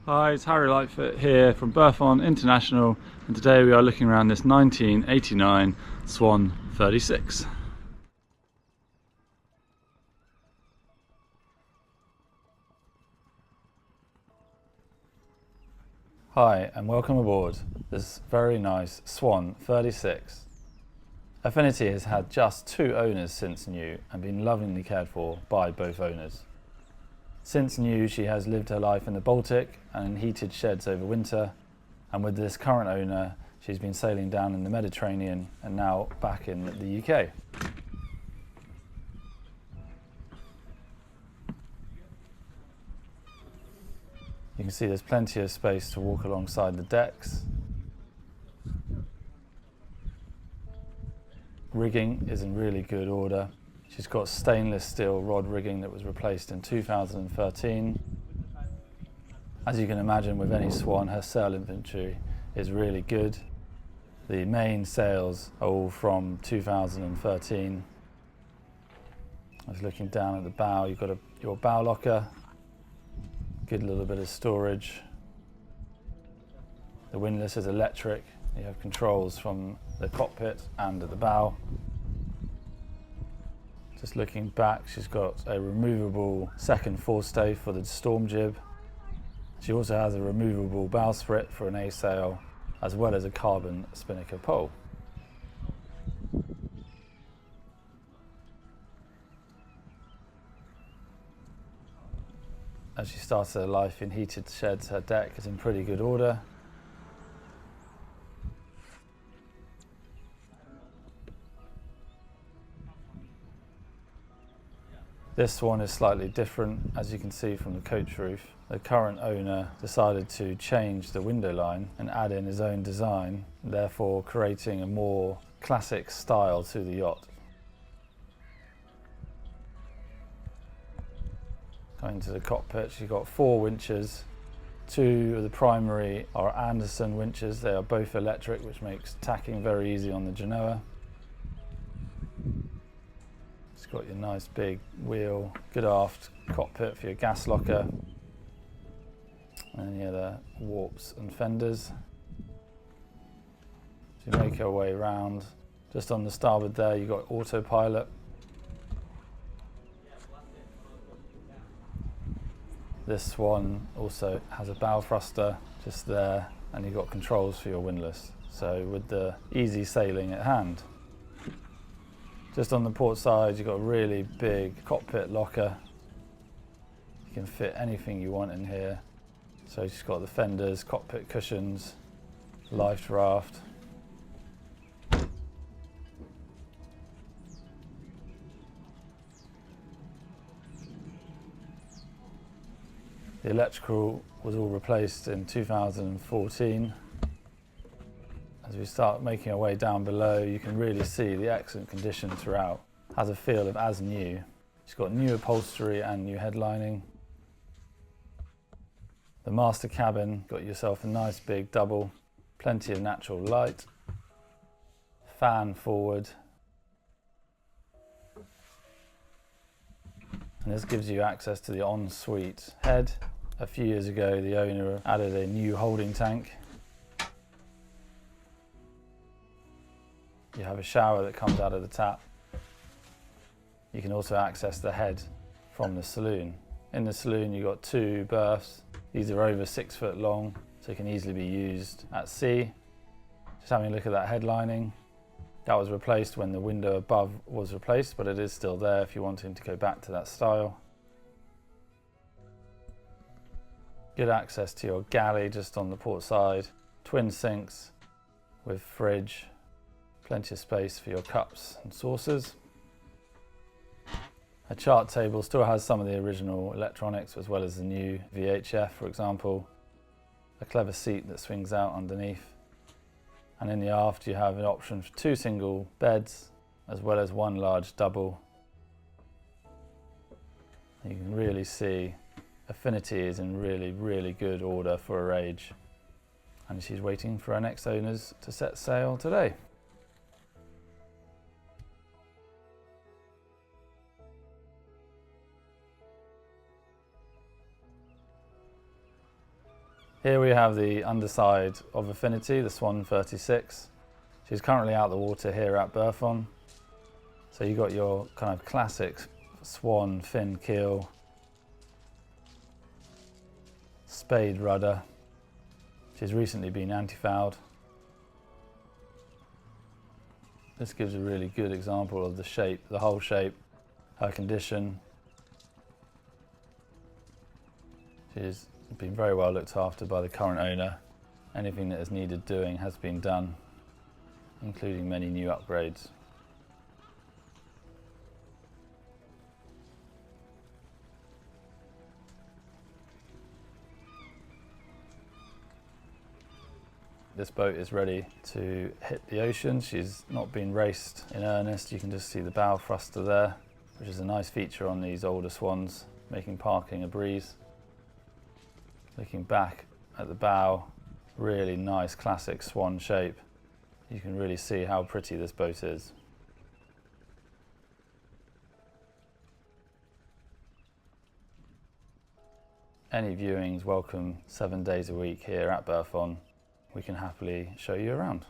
Hi, it's Harry Lightfoot here from Berthon International, and today we are looking around this 1989 Swan 36. Hi and welcome aboard this very nice Swan 36. Affinity has had just 2 owners since new and been lovingly cared for by both owners. Since new, she has lived her life in the Baltic and in heated sheds over winter, and with this current owner she's been sailing down in the Mediterranean and now back in the UK. You can see there's plenty of space to walk alongside the decks. Rigging is in really good order. She's got stainless steel rod rigging that was replaced in 2013. As you can imagine with any Swan, her sail inventory is really good. The main sails are all from 2013. I was looking down at the bow, you've got your bow locker, good little bit of storage. The windlass is electric, you have controls from the cockpit and at the bow. Just looking back, she's got a removable second forestay for the storm jib. She also has a removable bowsprit for an A sail, as well as a carbon spinnaker pole. As she started her life in heated sheds, her deck is in pretty good order. This one is slightly different, as you can see from the coach roof. The current owner decided to change the window line and add in his own design, therefore creating a more classic style to the yacht. Going to the cockpit, you've got 4 winches. 2 of the primary are Anderson winches. They are both electric, which makes tacking very easy on the Genoa. It's got your nice big wheel, good aft cockpit for your gas locker, and the warps and fenders. So you make your way around. Just on the starboard there, you've got autopilot. This one also has a bow thruster just there, and you've got controls for your windlass. So with the easy sailing at hand. Just on the port side, you've got a really big cockpit locker. You can fit anything you want in here. So she's got the fenders, cockpit cushions, life raft. The electrical was all replaced in 2014. As we start making our way down below, you can really see the excellent condition throughout. Has a feel of as new. She's got new upholstery and new headlining. The master cabin, got yourself a nice big double, plenty of natural light, fan forward. And this gives you access to the ensuite head. A few years ago, the owner added a new holding tank. You have a shower that comes out of the tap. You can also access the head from the saloon. In the saloon you've got 2 berths. These are over 6 foot long, so can easily be used at sea. Just having a look at that headlining. That was replaced when the window above was replaced, but it is still there if you're wanting to go back to that style. Good access to your galley just on the port side. Twin sinks with fridge. Plenty of space for your cups and saucers. A chart table still has some of the original electronics as well as the new VHF, for example. A clever seat that swings out underneath. And in the aft you have an option for 2 single beds as well as 1 large double. You can really see Affinity is in really good order for her age. And she's waiting for her next owners to set sail today. Here we have the underside of Affinity, the Swan 36. She's currently out the water here at Berthon. So you've got your kind of classic Swan fin keel, spade rudder. She's recently been anti-fouled. This gives a really good example of the shape, the whole shape, her condition. She's been very well looked after by the current owner. Anything that is needed doing has been done, including many new upgrades. This boat is ready to hit the ocean. She's not been raced in earnest. You can just see the bow thruster there, which is a nice feature on these older Swans, making parking a breeze. Looking back at the bow, really nice classic Swan shape. You can really see how pretty this boat is. Any viewings welcome 7 days a week here at Berthon. We can happily show you around.